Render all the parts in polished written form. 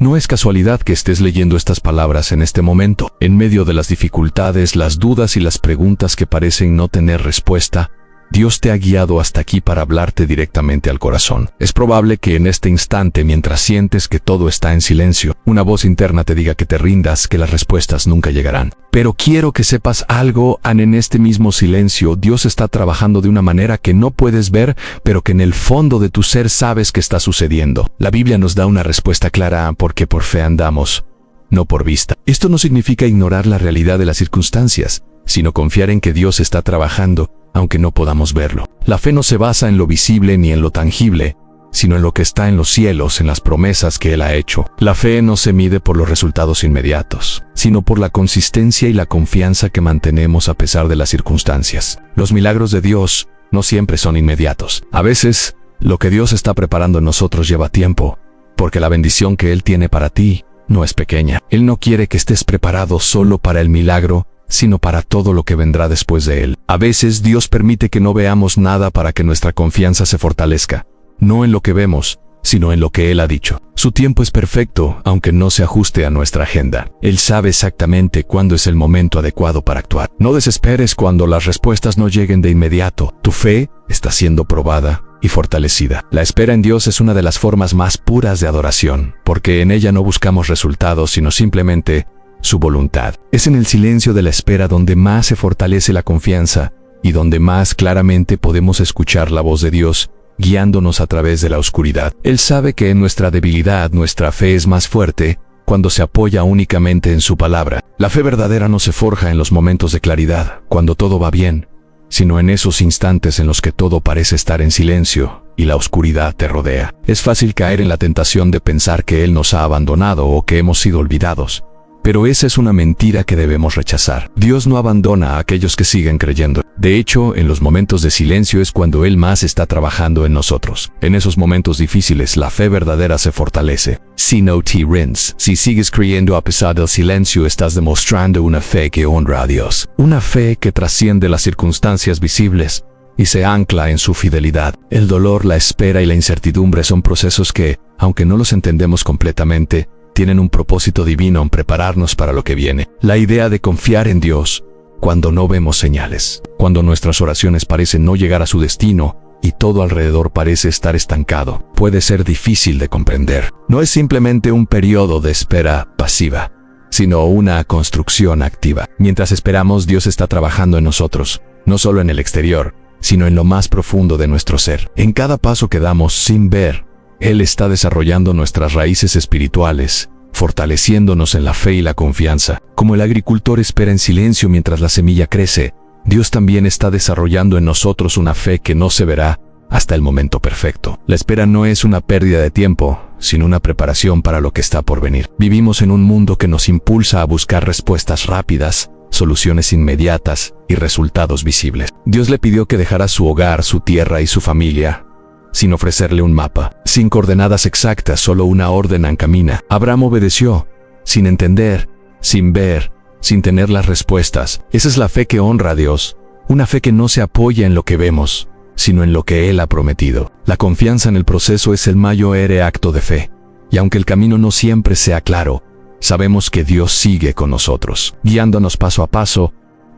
No es casualidad que estés leyendo estas palabras en este momento. En medio de las dificultades, las dudas y las preguntas que parecen no tener respuesta, Dios te ha guiado hasta aquí para hablarte directamente al corazón. Es probable que en este instante, mientras sientes que todo está en silencio, una voz interna te diga que te rindas, que las respuestas nunca llegarán. Pero quiero que sepas algo, en este mismo silencio, Dios está trabajando de una manera que no puedes ver, pero que en el fondo de tu ser sabes que está sucediendo. La Biblia nos da una respuesta clara, porque por fe andamos, no por vista. Esto no significa ignorar la realidad de las circunstancias, sino confiar en que Dios está trabajando, aunque no podamos verlo. La fe no se basa en lo visible ni en lo tangible, sino en lo que está en los cielos, en las promesas que Él ha hecho. La fe no se mide por los resultados inmediatos, sino por la consistencia y la confianza que mantenemos a pesar de las circunstancias. Los milagros de Dios no siempre son inmediatos. A veces, lo que Dios está preparando en nosotros lleva tiempo, porque la bendición que Él tiene para ti no es pequeña. Él no quiere que estés preparado solo para el milagro, sino para todo lo que vendrá después de él. A veces Dios permite que no veamos nada para que nuestra confianza se fortalezca, no en lo que vemos, sino en lo que Él ha dicho. Su tiempo es perfecto, aunque no se ajuste a nuestra agenda. Él sabe exactamente cuándo es el momento adecuado para actuar. No desesperes cuando las respuestas no lleguen de inmediato. Tu fe está siendo probada y fortalecida. La espera en Dios es una de las formas más puras de adoración, porque en ella no buscamos resultados, sino simplemente su voluntad. Es en el silencio de la espera donde más se fortalece la confianza y donde más claramente podemos escuchar la voz de Dios guiándonos a través de la oscuridad. Él sabe que en nuestra debilidad nuestra fe es más fuerte cuando se apoya únicamente en su palabra. La fe verdadera no se forja en los momentos de claridad, cuando todo va bien, sino en esos instantes en los que todo parece estar en silencio y la oscuridad te rodea. Es fácil caer en la tentación de pensar que Él nos ha abandonado o que hemos sido olvidados. Pero esa es una mentira que debemos rechazar. Dios no abandona a aquellos que siguen creyendo. De hecho, en los momentos de silencio es cuando Él más está trabajando en nosotros. En esos momentos difíciles, la fe verdadera se fortalece. Si no te rindes, si sigues creyendo a pesar del silencio, estás demostrando una fe que honra a Dios. Una fe que trasciende las circunstancias visibles y se ancla en su fidelidad. El dolor, la espera y la incertidumbre son procesos que, aunque no los entendemos completamente, tienen un propósito divino en prepararnos para lo que viene. La idea de confiar en Dios cuando no vemos señales, cuando nuestras oraciones parecen no llegar a su destino y todo alrededor parece estar estancado, puede ser difícil de comprender. No es simplemente un periodo de espera pasiva, sino una construcción activa. Mientras esperamos, Dios está trabajando en nosotros, no solo en el exterior, sino en lo más profundo de nuestro ser. En cada paso que damos sin ver, Él está desarrollando nuestras raíces espirituales, fortaleciéndonos en la fe y la confianza. Como el agricultor espera en silencio mientras la semilla crece, Dios también está desarrollando en nosotros una fe que no se verá hasta el momento perfecto. La espera no es una pérdida de tiempo, sino una preparación para lo que está por venir. Vivimos en un mundo que nos impulsa a buscar respuestas rápidas, soluciones inmediatas y resultados visibles. Dios le pidió que dejara su hogar, su tierra y su familia, sin ofrecerle un mapa, sin coordenadas exactas, solo una orden encamina. Abraham obedeció, sin entender, sin ver, sin tener las respuestas. Esa es la fe que honra a Dios, una fe que no se apoya en lo que vemos, sino en lo que Él ha prometido. La confianza en el proceso es el mayor acto de fe, y aunque el camino no siempre sea claro, sabemos que Dios sigue con nosotros, guiándonos paso a paso,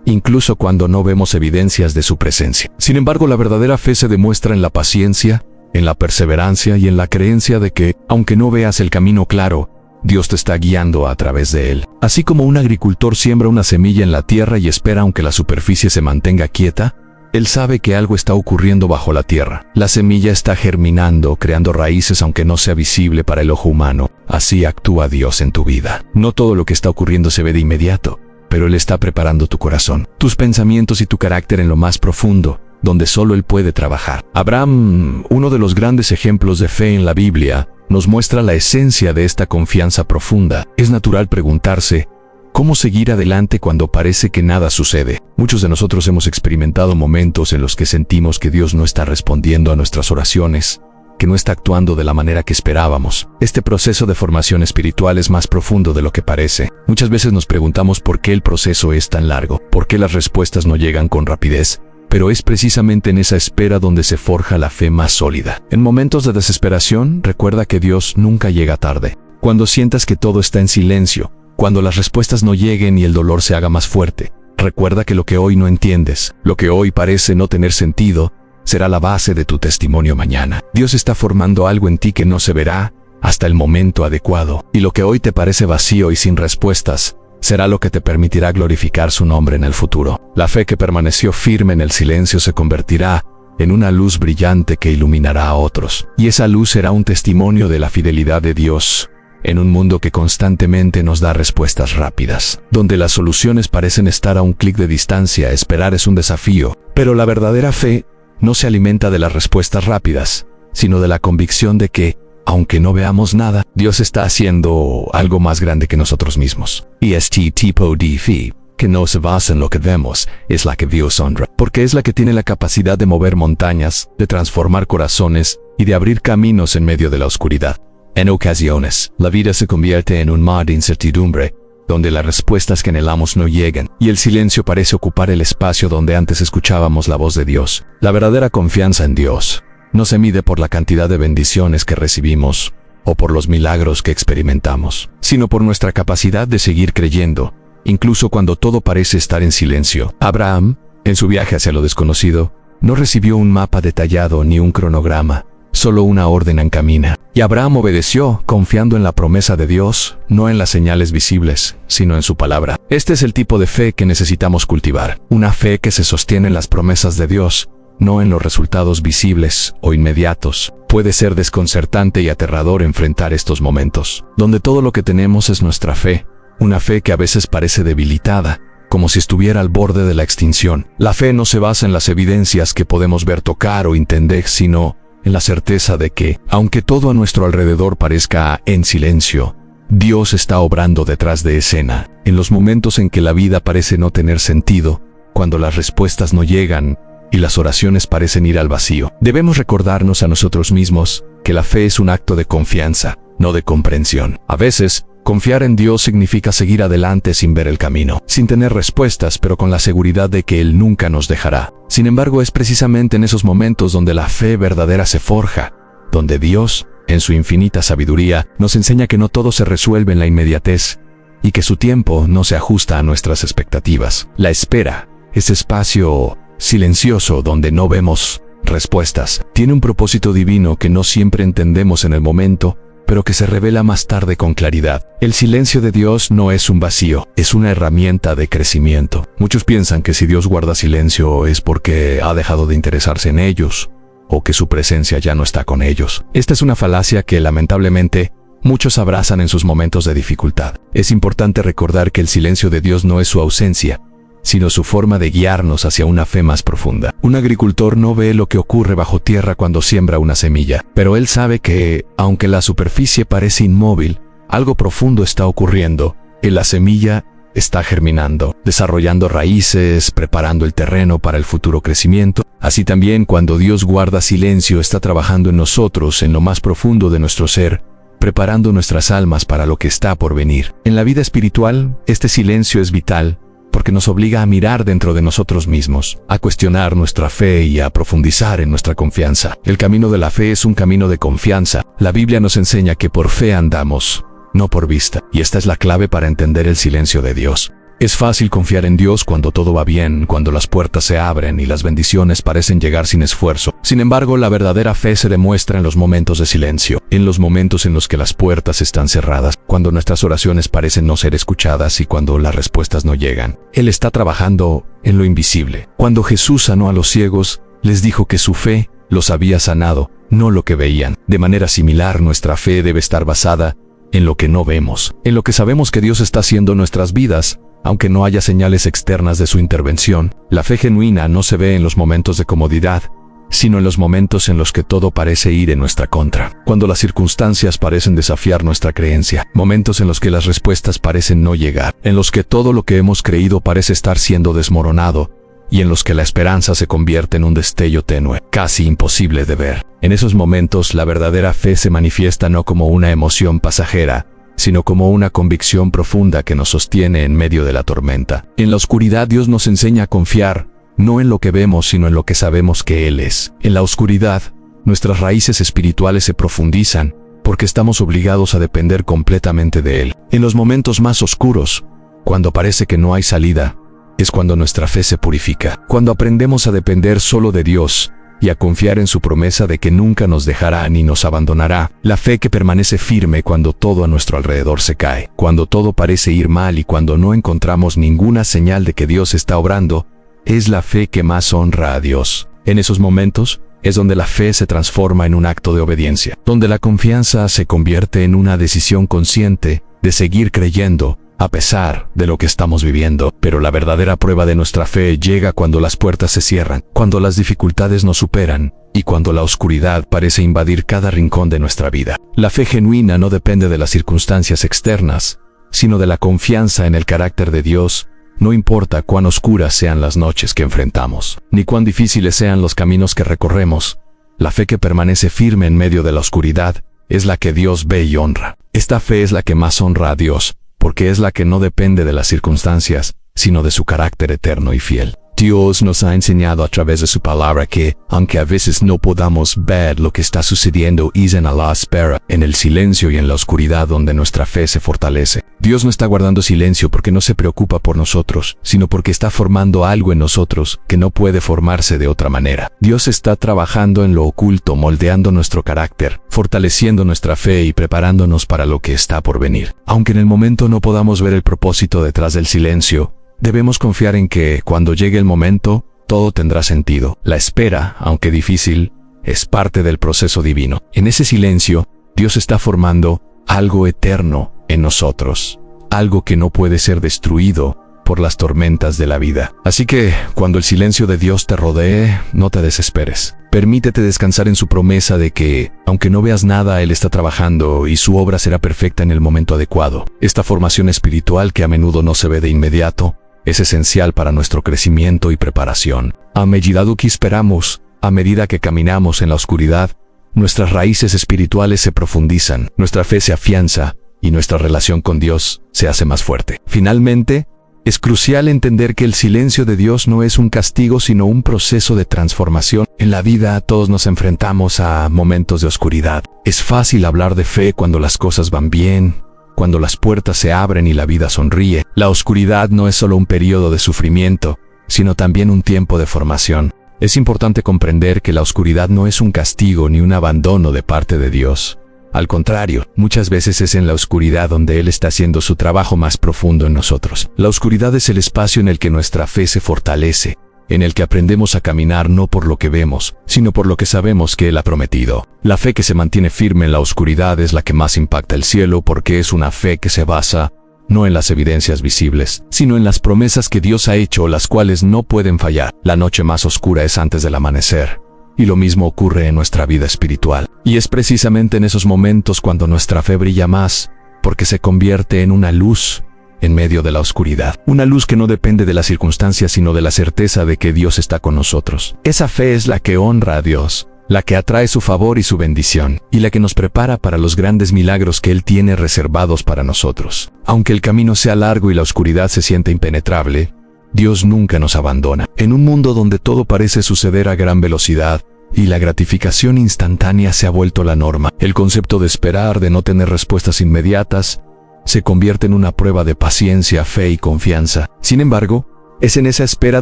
incluso cuando no vemos evidencias de su presencia. Sin embargo, la verdadera fe se demuestra en la paciencia, en la perseverancia y en la creencia de que, aunque no veas el camino claro, Dios te está guiando a través de él. Así como un agricultor siembra una semilla en la tierra y espera aunque la superficie se mantenga quieta, Él sabe que algo está ocurriendo bajo la tierra. La semilla está germinando, creando raíces aunque no sea visible para el ojo humano. Así actúa Dios en tu vida. No todo lo que está ocurriendo se ve de inmediato, pero Él está preparando tu corazón, tus pensamientos y tu carácter en lo más profundo, donde solo Él puede trabajar. Abraham, uno de los grandes ejemplos de fe en la Biblia, nos muestra la esencia de esta confianza profunda. Es natural preguntarse, ¿cómo seguir adelante cuando parece que nada sucede? Muchos de nosotros hemos experimentado momentos en los que sentimos que Dios no está respondiendo a nuestras oraciones, que no está actuando de la manera que esperábamos. Este proceso de formación espiritual es más profundo de lo que parece. Muchas veces nos preguntamos por qué el proceso es tan largo, por qué las respuestas no llegan con rapidez. Pero es precisamente en esa espera donde se forja la fe más sólida. En momentos de desesperación, recuerda que Dios nunca llega tarde. Cuando sientas que todo está en silencio, cuando las respuestas no lleguen y el dolor se haga más fuerte, recuerda que lo que hoy no entiendes, lo que hoy parece no tener sentido, será la base de tu testimonio mañana. Dios está formando algo en ti que no se verá hasta el momento adecuado, y lo que hoy te parece vacío y sin respuestas, será lo que te permitirá glorificar su nombre en el futuro. La fe que permaneció firme en el silencio se convertirá en una luz brillante que iluminará a otros, y esa luz será un testimonio de la fidelidad de Dios en un mundo que constantemente nos da respuestas rápidas. Donde las soluciones parecen estar a un clic de distancia, esperar es un desafío, pero la verdadera fe no se alimenta de las respuestas rápidas, sino de la convicción de que, aunque no veamos nada, Dios está haciendo algo más grande que nosotros mismos. Y este tipo de fe, que no se basa en lo que vemos, es la que Dios honra, porque es la que tiene la capacidad de mover montañas, de transformar corazones y de abrir caminos en medio de la oscuridad. En ocasiones, la vida se convierte en un mar de incertidumbre, donde las respuestas que anhelamos no llegan, y el silencio parece ocupar el espacio donde antes escuchábamos la voz de Dios. La verdadera confianza en Dios no se mide por la cantidad de bendiciones que recibimos o por los milagros que experimentamos, sino por nuestra capacidad de seguir creyendo, incluso cuando todo parece estar en silencio. Abraham, en su viaje hacia lo desconocido, no recibió un mapa detallado ni un cronograma, solo una orden encamina. Y Abraham obedeció, confiando en la promesa de Dios, no en las señales visibles, sino en su palabra. Este es el tipo de fe que necesitamos cultivar, una fe que se sostiene en las promesas de Dios, no en los resultados visibles o inmediatos. Puede ser desconcertante y aterrador enfrentar estos momentos, donde todo lo que tenemos es nuestra fe, una fe que a veces parece debilitada, como si estuviera al borde de la extinción. La fe no se basa en las evidencias que podemos ver, tocar o entender, sino en la certeza de que, aunque todo a nuestro alrededor parezca en silencio, Dios está obrando detrás de escena. En los momentos en que la vida parece no tener sentido, cuando las respuestas no llegan y las oraciones parecen ir al vacío, debemos recordarnos a nosotros mismos que la fe es un acto de confianza, no de comprensión. A veces, confiar en Dios significa seguir adelante sin ver el camino, sin tener respuestas, pero con la seguridad de que Él nunca nos dejará. Sin embargo, es precisamente en esos momentos donde la fe verdadera se forja, donde Dios, en su infinita sabiduría, nos enseña que no todo se resuelve en la inmediatez y que su tiempo no se ajusta a nuestras expectativas. La espera, ese espacio silencioso donde no vemos respuestas, tiene un propósito divino que no siempre entendemos en el momento, pero que se revela más tarde con claridad. El silencio de Dios no es un vacío, es una herramienta de crecimiento. Muchos piensan que si Dios guarda silencio es porque ha dejado de interesarse en ellos, o que su presencia ya no está con ellos. Esta es una falacia que, lamentablemente, muchos abrazan en sus momentos de dificultad. Es importante recordar que el silencio de Dios no es su ausencia, sino su forma de guiarnos hacia una fe más profunda. Un agricultor no ve lo que ocurre bajo tierra cuando siembra una semilla, pero él sabe que, aunque la superficie parece inmóvil, algo profundo está ocurriendo, y la semilla está germinando, desarrollando raíces, preparando el terreno para el futuro crecimiento. Así también, cuando Dios guarda silencio, está trabajando en nosotros, en lo más profundo de nuestro ser, preparando nuestras almas para lo que está por venir. En la vida espiritual, este silencio es vital, porque nos obliga a mirar dentro de nosotros mismos, a cuestionar nuestra fe y a profundizar en nuestra confianza. El camino de la fe es un camino de confianza. La Biblia nos enseña que por fe andamos, no por vista, y esta es la clave para entender el silencio de Dios. Es fácil confiar en Dios cuando todo va bien, cuando las puertas se abren y las bendiciones parecen llegar sin esfuerzo. Sin embargo, la verdadera fe se demuestra en los momentos de silencio, en los momentos en los que las puertas están cerradas, cuando nuestras oraciones parecen no ser escuchadas y cuando las respuestas no llegan. Él está trabajando en lo invisible. Cuando Jesús sanó a los ciegos, les dijo que su fe los había sanado, no lo que veían. De manera similar, nuestra fe debe estar basada en lo que no vemos, en lo que sabemos que Dios está haciendo en nuestras vidas, aunque no haya señales externas de su intervención. La fe genuina no se ve en los momentos de comodidad, sino en los momentos en los que todo parece ir en nuestra contra. Cuando las circunstancias parecen desafiar nuestra creencia, momentos en los que las respuestas parecen no llegar, en los que todo lo que hemos creído parece estar siendo desmoronado, y en los que la esperanza se convierte en un destello tenue, casi imposible de ver. En esos momentos, la verdadera fe se manifiesta no como una emoción pasajera, sino como una convicción profunda que nos sostiene en medio de la tormenta. En la oscuridad, Dios nos enseña a confiar, no en lo que vemos, sino en lo que sabemos que Él es. En la oscuridad, nuestras raíces espirituales se profundizan, porque estamos obligados a depender completamente de Él. En los momentos más oscuros, cuando parece que no hay salida, es cuando nuestra fe se purifica. Cuando aprendemos a depender solo de Dios y a confiar en su promesa de que nunca nos dejará ni nos abandonará. La fe que permanece firme cuando todo a nuestro alrededor se cae, cuando todo parece ir mal y cuando no encontramos ninguna señal de que Dios está obrando, es la fe que más honra a Dios. En esos momentos es donde la fe se transforma en un acto de obediencia, donde la confianza se convierte en una decisión consciente de seguir creyendo a pesar de lo que estamos viviendo. Pero la verdadera prueba de nuestra fe llega cuando las puertas se cierran, cuando las dificultades nos superan y cuando la oscuridad parece invadir cada rincón de nuestra vida. La fe genuina no depende de las circunstancias externas, sino de la confianza en el carácter de Dios. No importa cuán oscuras sean las noches que enfrentamos, ni cuán difíciles sean los caminos que recorremos, la fe que permanece firme en medio de la oscuridad es la que Dios ve y honra. Esta fe es la que más honra a Dios, porque es la que no depende de las circunstancias, sino de su carácter eterno y fiel. Dios nos ha enseñado a través de su palabra que, aunque a veces no podamos ver lo que está sucediendo, es en Allah espera, en el silencio y en la oscuridad donde nuestra fe se fortalece. Dios no está guardando silencio porque no se preocupa por nosotros, sino porque está formando algo en nosotros que no puede formarse de otra manera. Dios está trabajando en lo oculto, moldeando nuestro carácter, fortaleciendo nuestra fe y preparándonos para lo que está por venir. Aunque en el momento no podamos ver el propósito detrás del silencio, debemos confiar en que, cuando llegue el momento, todo tendrá sentido. La espera, aunque difícil, es parte del proceso divino. En ese silencio, Dios está formando algo eterno en nosotros, algo que no puede ser destruido por las tormentas de la vida. Así que, cuando el silencio de Dios te rodee, no te desesperes. Permítete descansar en su promesa de que, aunque no veas nada, Él está trabajando y su obra será perfecta en el momento adecuado. Esta formación espiritual, que a menudo no se ve de inmediato, es esencial para nuestro crecimiento y preparación. A medida que esperamos, a medida que caminamos en la oscuridad, nuestras raíces espirituales se profundizan, nuestra fe se afianza y nuestra relación con Dios se hace más fuerte. Finalmente, es crucial entender que el silencio de Dios no es un castigo, sino un proceso de transformación. En la vida todos nos enfrentamos a momentos de oscuridad. Es fácil hablar de fe cuando las cosas van bien, cuando las puertas se abren y la vida sonríe. La oscuridad no es solo un periodo de sufrimiento, sino también un tiempo de formación. Es importante comprender que la oscuridad no es un castigo ni un abandono de parte de Dios. Al contrario, muchas veces es en la oscuridad donde Él está haciendo su trabajo más profundo en nosotros. La oscuridad es el espacio en el que nuestra fe se fortalece, en el que aprendemos a caminar no por lo que vemos, sino por lo que sabemos que Él ha prometido. La fe que se mantiene firme en la oscuridad es la que más impacta el cielo, porque es una fe que se basa no en las evidencias visibles, sino en las promesas que Dios ha hecho, las cuales no pueden fallar. La noche más oscura es antes del amanecer, y lo mismo ocurre en nuestra vida espiritual. Y es precisamente en esos momentos cuando nuestra fe brilla más, porque se convierte en una luz en medio de la oscuridad. Una luz que no depende de las circunstancias, sino de la certeza de que Dios está con nosotros. Esa fe es la que honra a Dios, la que atrae su favor y su bendición, y la que nos prepara para los grandes milagros que Él tiene reservados para nosotros. Aunque el camino sea largo y la oscuridad se sienta impenetrable, Dios nunca nos abandona. En un mundo donde todo parece suceder a gran velocidad y la gratificación instantánea se ha vuelto la norma, el concepto de esperar, de no tener respuestas inmediatas, se convierte en una prueba de paciencia, fe y confianza. Sin embargo, es en esa espera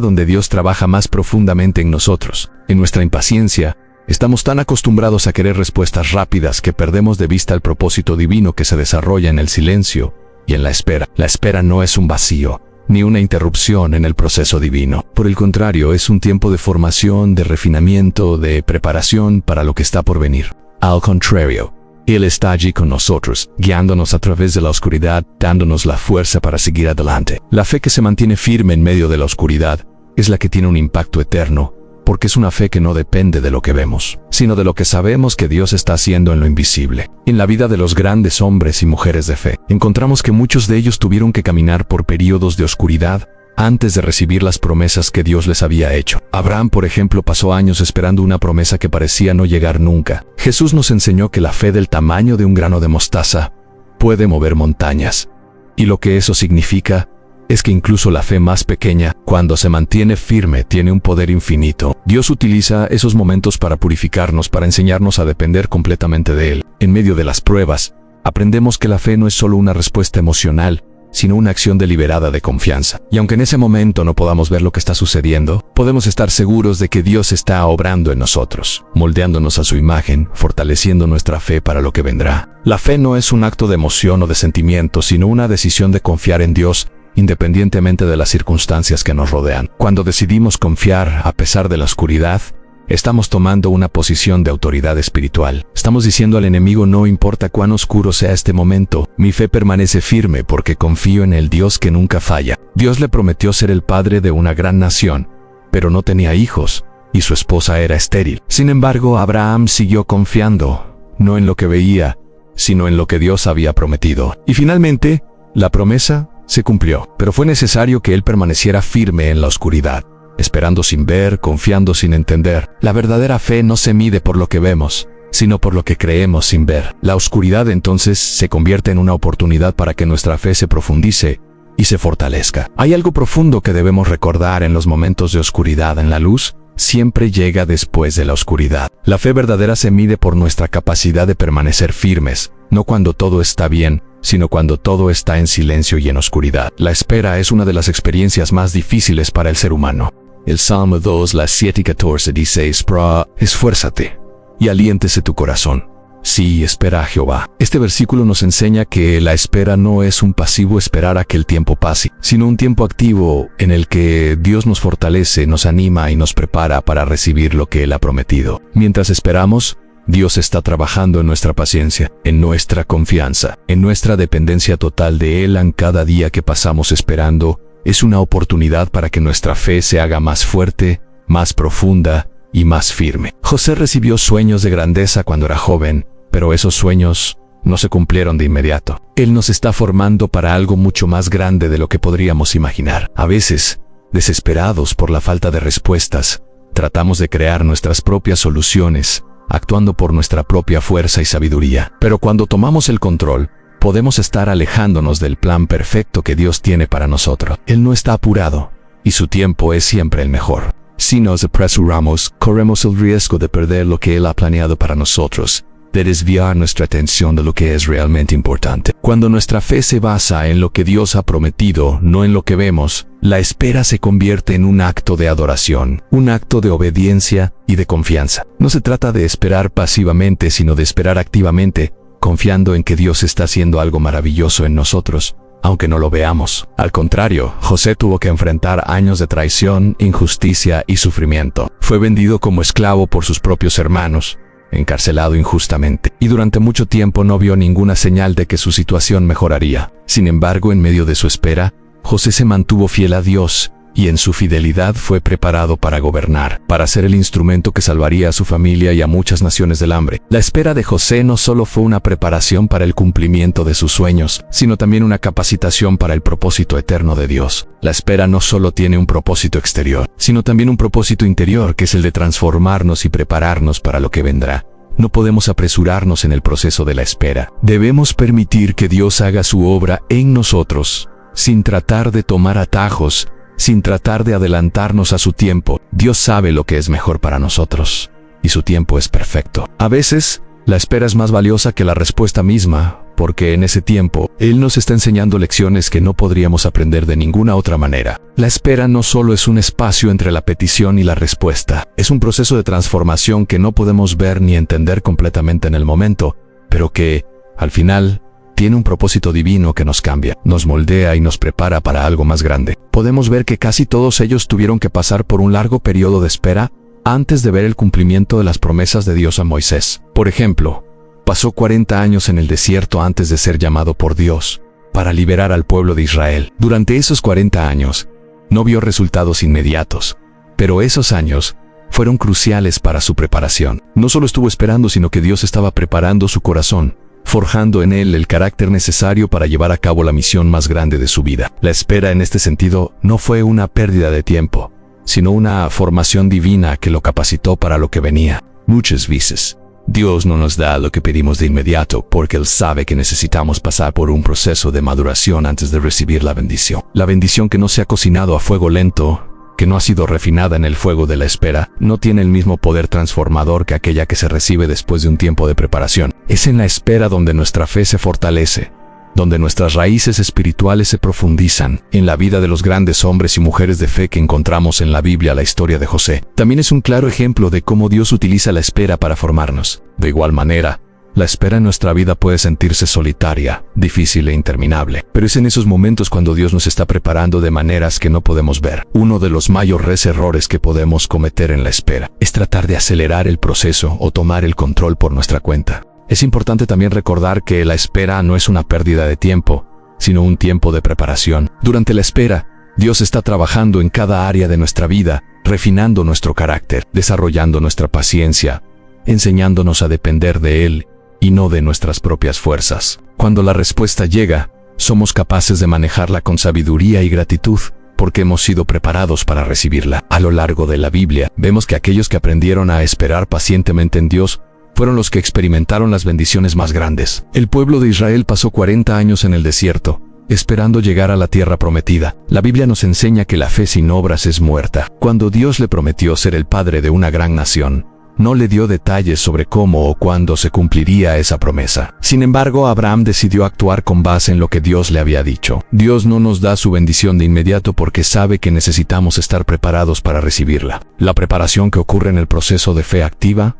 donde Dios trabaja más profundamente en nosotros. En nuestra impaciencia, estamos tan acostumbrados a querer respuestas rápidas que perdemos de vista el propósito divino que se desarrolla en el silencio y en la espera. La espera no es un vacío, ni una interrupción en el proceso divino. Por el contrario, es un tiempo de formación, de refinamiento, de preparación para lo que está por venir. Al contrario, Él está allí con nosotros, guiándonos a través de la oscuridad, dándonos la fuerza para seguir adelante. La fe que se mantiene firme en medio de la oscuridad es la que tiene un impacto eterno, porque es una fe que no depende de lo que vemos, sino de lo que sabemos que Dios está haciendo en lo invisible. En la vida de los grandes hombres y mujeres de fe, encontramos que muchos de ellos tuvieron que caminar por periodos de oscuridad antes de recibir las promesas que Dios les había hecho. Abraham, por ejemplo, pasó años esperando una promesa que parecía no llegar nunca. Jesús nos enseñó que la fe del tamaño de un grano de mostaza puede mover montañas. Y lo que eso significa es que incluso la fe más pequeña, cuando se mantiene firme, tiene un poder infinito. Dios utiliza esos momentos para purificarnos, para enseñarnos a depender completamente de Él. En medio de las pruebas, aprendemos que la fe no es solo una respuesta emocional, sino una acción deliberada de confianza. Y aunque en ese momento no podamos ver lo que está sucediendo, podemos estar seguros de que Dios está obrando en nosotros, moldeándonos a su imagen, fortaleciendo nuestra fe para lo que vendrá. La fe no es un acto de emoción o de sentimiento, sino una decisión de confiar en Dios, independientemente de las circunstancias que nos rodean. Cuando decidimos confiar a pesar de la oscuridad, estamos tomando una posición de autoridad espiritual. Estamos diciendo al enemigo: no importa cuán oscuro sea este momento, mi fe permanece firme porque confío en el Dios que nunca falla. Dios le prometió ser el padre de una gran nación, pero no tenía hijos, y su esposa era estéril. Sin embargo, Abraham siguió confiando, no en lo que veía, sino en lo que Dios había prometido. Y finalmente, la promesa se cumplió, pero fue necesario que él permaneciera firme en la oscuridad, esperando sin ver, confiando sin entender. La verdadera fe no se mide por lo que vemos, sino por lo que creemos sin ver. La oscuridad entonces se convierte en una oportunidad para que nuestra fe se profundice y se fortalezca. Hay algo profundo que debemos recordar en los momentos de oscuridad. En la luz siempre llega después de la oscuridad. La fe verdadera se mide por nuestra capacidad de permanecer firmes, no cuando todo está bien, sino cuando todo está en silencio y en oscuridad. La espera es una de las experiencias más difíciles para el ser humano. El Salmo 2, las 7 y 14 dice: esfuérzate y aliéntese tu corazón. Sí, espera a Jehová. Este versículo nos enseña que la espera no es un pasivo esperar a que el tiempo pase, sino un tiempo activo en el que Dios nos fortalece, nos anima y nos prepara para recibir lo que Él ha prometido. Mientras esperamos, Dios está trabajando en nuestra paciencia, en nuestra confianza, en nuestra dependencia total de Él. En cada día que pasamos esperando, es una oportunidad para que nuestra fe se haga más fuerte, más profunda y más firme. José recibió sueños de grandeza cuando era joven, pero esos sueños no se cumplieron de inmediato. Él nos está formando para algo mucho más grande de lo que podríamos imaginar. A veces, desesperados por la falta de respuestas, tratamos de crear nuestras propias soluciones, actuando por nuestra propia fuerza y sabiduría. Pero cuando tomamos el control, podemos estar alejándonos del plan perfecto que Dios tiene para nosotros. Él no está apurado, y su tiempo es siempre el mejor. Si nos apresuramos, corremos el riesgo de perder lo que Él ha planeado para nosotros, de desviar nuestra atención de lo que es realmente importante. Cuando nuestra fe se basa en lo que Dios ha prometido, no en lo que vemos, la espera se convierte en un acto de adoración, un acto de obediencia y de confianza. No se trata de esperar pasivamente, sino de esperar activamente, confiando en que Dios está haciendo algo maravilloso en nosotros, aunque no lo veamos. Al contrario, José tuvo que enfrentar años de traición, injusticia y sufrimiento. Fue vendido como esclavo por sus propios hermanos, encarcelado injustamente, y durante mucho tiempo no vio ninguna señal de que su situación mejoraría. Sin embargo, en medio de su espera, José se mantuvo fiel a Dios, y en su fidelidad fue preparado para gobernar, para ser el instrumento que salvaría a su familia y a muchas naciones del hambre. La espera de José no solo fue una preparación para el cumplimiento de sus sueños, sino también una capacitación para el propósito eterno de Dios. La espera no solo tiene un propósito exterior, sino también un propósito interior, que es el de transformarnos y prepararnos para lo que vendrá. No podemos apresurarnos en el proceso de la espera. Debemos permitir que Dios haga su obra en nosotros, sin tratar de tomar atajos, sin tratar de adelantarnos a su tiempo. Dios sabe lo que es mejor para nosotros, y su tiempo es perfecto. A veces, la espera es más valiosa que la respuesta misma, porque en ese tiempo, Él nos está enseñando lecciones que no podríamos aprender de ninguna otra manera. La espera no solo es un espacio entre la petición y la respuesta, es un proceso de transformación que no podemos ver ni entender completamente en el momento, pero que, al final, tiene un propósito divino que nos cambia, nos moldea y nos prepara para algo más grande. Podemos ver que casi todos ellos tuvieron que pasar por un largo periodo de espera antes de ver el cumplimiento de las promesas de Dios a Moisés. Por ejemplo, pasó 40 años en el desierto antes de ser llamado por Dios para liberar al pueblo de Israel. Durante esos 40 años, no vio resultados inmediatos, pero esos años fueron cruciales para su preparación. No solo estuvo esperando, sino que Dios estaba preparando su corazón, forjando en él el carácter necesario para llevar a cabo la misión más grande de su vida. La espera en este sentido no fue una pérdida de tiempo, sino una formación divina que lo capacitó para lo que venía. Muchas veces, Dios no nos da lo que pedimos de inmediato porque Él sabe que necesitamos pasar por un proceso de maduración antes de recibir la bendición. La bendición que no se ha cocinado a fuego lento que no ha sido refinada en el fuego de la espera, no tiene el mismo poder transformador que aquella que se recibe después de un tiempo de preparación. Es en la espera donde nuestra fe se fortalece, donde nuestras raíces espirituales se profundizan. En la vida de los grandes hombres y mujeres de fe que encontramos en la Biblia, la historia de José también es un claro ejemplo de cómo Dios utiliza la espera para formarnos. De igual manera, la espera en nuestra vida puede sentirse solitaria, difícil e interminable, pero es en esos momentos cuando Dios nos está preparando de maneras que no podemos ver. Uno de los mayores errores que podemos cometer en la espera es tratar de acelerar el proceso o tomar el control por nuestra cuenta. Es importante también recordar que la espera no es una pérdida de tiempo, sino un tiempo de preparación. Durante la espera, Dios está trabajando en cada área de nuestra vida, refinando nuestro carácter, desarrollando nuestra paciencia, enseñándonos a depender de Él y no de nuestras propias fuerzas. Cuando la respuesta llega, somos capaces de manejarla con sabiduría y gratitud, porque hemos sido preparados para recibirla. A lo largo de la Biblia, vemos que aquellos que aprendieron a esperar pacientemente en Dios fueron los que experimentaron las bendiciones más grandes. El pueblo de Israel pasó 40 años en el desierto, esperando llegar a la tierra prometida. La Biblia nos enseña que la fe sin obras es muerta. Cuando Dios le prometió ser el padre de una gran nación, no le dio detalles sobre cómo o cuándo se cumpliría esa promesa. Sin embargo, Abraham decidió actuar con base en lo que Dios le había dicho. Dios no nos da su bendición de inmediato porque sabe que necesitamos estar preparados para recibirla. La preparación que ocurre en el proceso de fe activa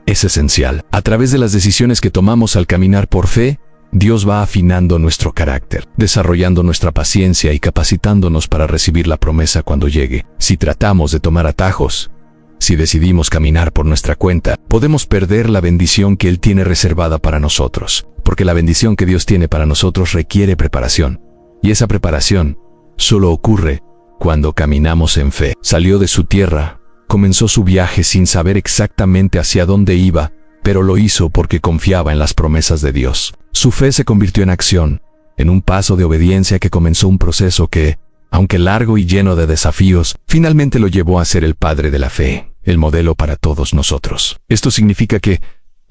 es esencial. A través de las decisiones que tomamos al caminar por fe, Dios va afinando nuestro carácter, desarrollando nuestra paciencia y capacitándonos para recibir la promesa cuando llegue. Si tratamos de tomar atajos, si decidimos caminar por nuestra cuenta, podemos perder la bendición que Él tiene reservada para nosotros, porque la bendición que Dios tiene para nosotros requiere preparación, y esa preparación solo ocurre cuando caminamos en fe. Salió de su tierra, comenzó su viaje sin saber exactamente hacia dónde iba, pero lo hizo porque confiaba en las promesas de Dios. Su fe se convirtió en acción, en un paso de obediencia que comenzó un proceso que, aunque largo y lleno de desafíos, finalmente lo llevó a ser el padre de la fe, el modelo para todos nosotros. Esto significa que,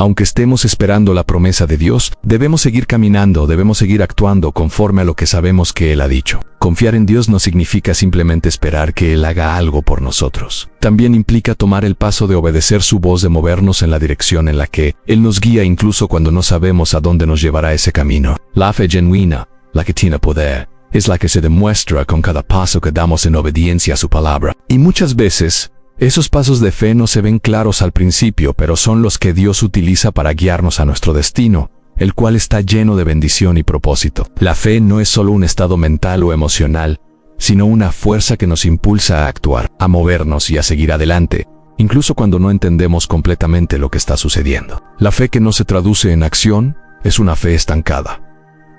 aunque estemos esperando la promesa de Dios, debemos seguir caminando, debemos seguir actuando conforme a lo que sabemos que Él ha dicho. Confiar en Dios no significa simplemente esperar que Él haga algo por nosotros. También implica tomar el paso de obedecer su voz, de movernos en la dirección en la que Él nos guía incluso cuando no sabemos a dónde nos llevará ese camino. La fe genuina, la que tiene poder, es la que se demuestra con cada paso que damos en obediencia a su palabra. Y muchas veces, esos pasos de fe no se ven claros al principio, pero son los que Dios utiliza para guiarnos a nuestro destino, el cual está lleno de bendición y propósito. La fe no es solo un estado mental o emocional, sino una fuerza que nos impulsa a actuar, a movernos y a seguir adelante, incluso cuando no entendemos completamente lo que está sucediendo. La fe que no se traduce en acción es una fe estancada.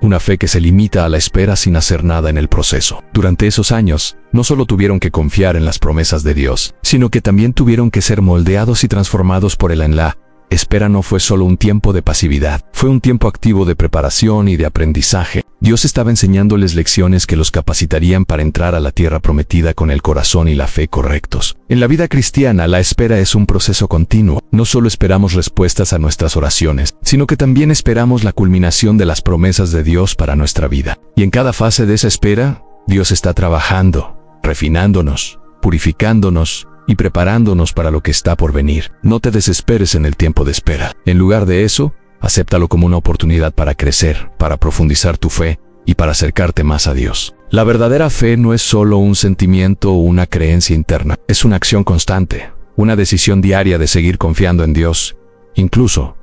Una fe que se limita a la espera sin hacer nada en el proceso. Durante esos años, no solo tuvieron que confiar en las promesas de Dios, sino que también tuvieron que ser moldeados y transformados por Él. En la espera no fue solo un tiempo de pasividad, fue un tiempo activo de preparación y de aprendizaje. Dios estaba enseñándoles lecciones que los capacitarían para entrar a la tierra prometida con el corazón y la fe correctos. En la vida cristiana, la espera es un proceso continuo. No solo esperamos respuestas a nuestras oraciones, sino que también esperamos la culminación de las promesas de Dios para nuestra vida. Y en cada fase de esa espera, Dios está trabajando, refinándonos, purificándonos y preparándonos para lo que está por venir. No te desesperes en el tiempo de espera. En lugar de eso, acéptalo como una oportunidad para crecer, para profundizar tu fe y para acercarte más a Dios. La verdadera fe no es solo un sentimiento o una creencia interna, es una acción constante, una decisión diaria de seguir confiando en Dios, incluso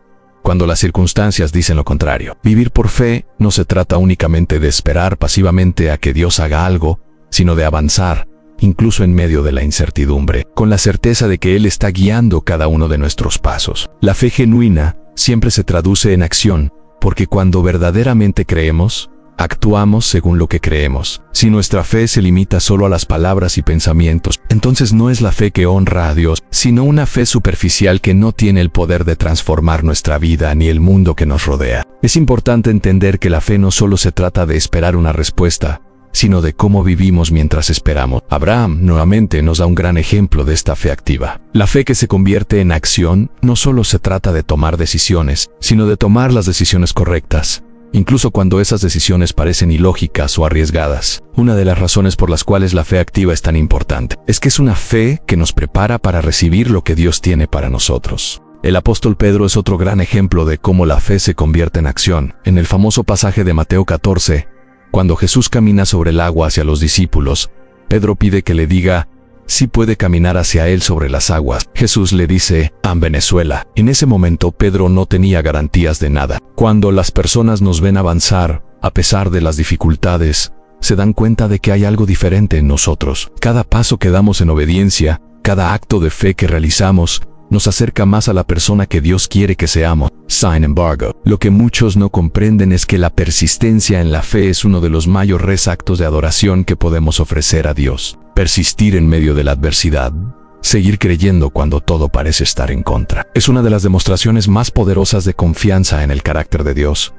cuando las circunstancias dicen lo contrario. Vivir por fe no se trata únicamente de esperar pasivamente a que Dios haga algo, sino de avanzar, incluso en medio de la incertidumbre, con la certeza de que Él está guiando cada uno de nuestros pasos. La fe genuina siempre se traduce en acción, porque cuando verdaderamente creemos, actuamos según lo que creemos. Si nuestra fe se limita solo a las palabras y pensamientos, entonces no es la fe que honra a Dios, sino una fe superficial que no tiene el poder de transformar nuestra vida ni el mundo que nos rodea. Es importante entender que la fe no solo se trata de esperar una respuesta, sino de cómo vivimos mientras esperamos. Abraham nuevamente nos da un gran ejemplo de esta fe activa. La fe que se convierte en acción no solo se trata de tomar decisiones, sino de tomar las decisiones correctas, incluso cuando esas decisiones parecen ilógicas o arriesgadas. Una de las razones por las cuales la fe activa es tan importante es que es una fe que nos prepara para recibir lo que Dios tiene para nosotros. El apóstol Pedro es otro gran ejemplo de cómo la fe se convierte en acción. En el famoso pasaje de Mateo 14, cuando Jesús camina sobre el agua hacia los discípulos, Pedro pide que le diga si puede caminar hacia él sobre las aguas. Jesús le dice, en Venezuela. En ese momento Pedro no tenía garantías de nada. Cuando las personas nos ven avanzar, a pesar de las dificultades, se dan cuenta de que hay algo diferente en nosotros. Cada paso que damos en obediencia, cada acto de fe que realizamos, nos acerca más a la persona que Dios quiere que seamos. Sin embargo, lo que muchos no comprenden es que la persistencia en la fe es uno de los mayores actos de adoración que podemos ofrecer a Dios. Persistir en medio de la adversidad, seguir creyendo cuando todo parece estar en contra, es una de las demostraciones más poderosas de confianza en el carácter de Dios.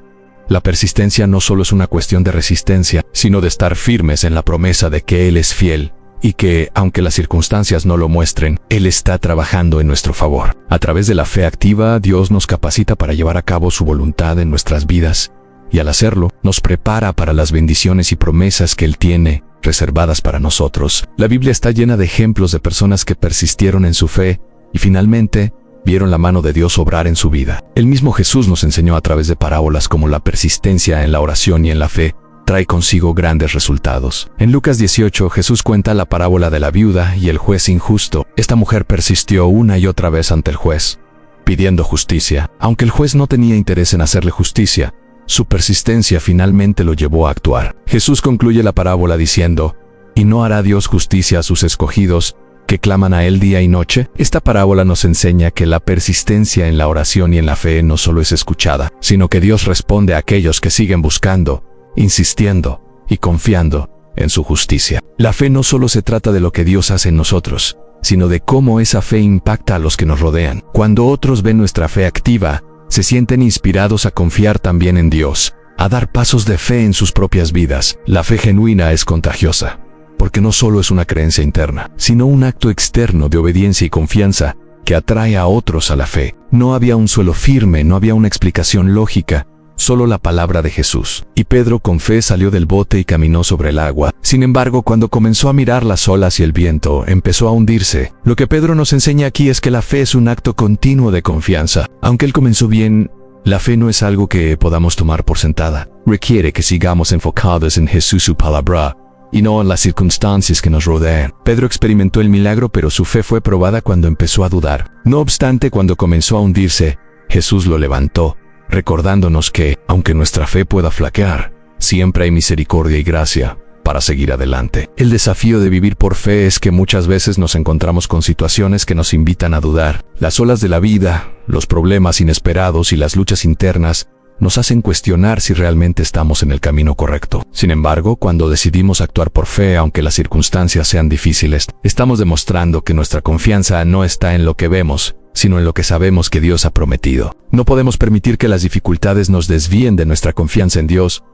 La persistencia no solo es una cuestión de resistencia, sino de estar firmes en la promesa de que Él es fiel y que, aunque las circunstancias no lo muestren, Él está trabajando en nuestro favor. A través de la fe activa, Dios nos capacita para llevar a cabo su voluntad en nuestras vidas, y al hacerlo, nos prepara para las bendiciones y promesas que Él tiene reservadas para nosotros. La Biblia está llena de ejemplos de personas que persistieron en su fe y finalmente vieron la mano de Dios obrar en su vida. El mismo Jesús nos enseñó a través de parábolas cómo la persistencia en la oración y en la fe trae consigo grandes resultados. En Lucas 18, Jesús cuenta la parábola de la viuda y el juez injusto. Esta mujer persistió una y otra vez ante el juez, pidiendo justicia. Aunque el juez no tenía interés en hacerle justicia, su persistencia finalmente lo llevó a actuar. Jesús concluye la parábola diciendo, ¿y no hará Dios justicia a sus escogidos, que claman a Él día y noche? Esta parábola nos enseña que la persistencia en la oración y en la fe no solo es escuchada, sino que Dios responde a aquellos que siguen buscando, insistiendo y confiando en su justicia. La fe no solo se trata de lo que Dios hace en nosotros, sino de cómo esa fe impacta a los que nos rodean. Cuando otros ven nuestra fe activa, se sienten inspirados a confiar también en Dios, a dar pasos de fe en sus propias vidas. La fe genuina es contagiosa, porque no solo es una creencia interna, sino un acto externo de obediencia y confianza que atrae a otros a la fe. No había un suelo firme, no había una explicación lógica, solo la palabra de Jesús. Y Pedro con fe salió del bote y caminó sobre el agua. Sin embargo, cuando comenzó a mirar las olas y el viento, empezó a hundirse. Lo que Pedro nos enseña aquí es que la fe es un acto continuo de confianza. Aunque él comenzó bien, la fe no es algo que podamos tomar por sentada. Requiere que sigamos enfocados en Jesús, su palabra, y no en las circunstancias que nos rodean. Pedro experimentó el milagro, pero su fe fue probada cuando empezó a dudar. No obstante, cuando comenzó a hundirse, Jesús lo levantó, recordándonos que, aunque nuestra fe pueda flaquear, siempre hay misericordia y gracia para seguir adelante. El desafío de vivir por fe es que muchas veces nos encontramos con situaciones que nos invitan a dudar. Las olas de la vida, los problemas inesperados y las luchas internas nos hacen cuestionar si realmente estamos en el camino correcto. Sin embargo, cuando decidimos actuar por fe, aunque las circunstancias sean difíciles, estamos demostrando que nuestra confianza no está en lo que vemos, sino en lo que sabemos que Dios ha prometido. No podemos permitir que las dificultades nos desvíen de nuestra confianza en Dios,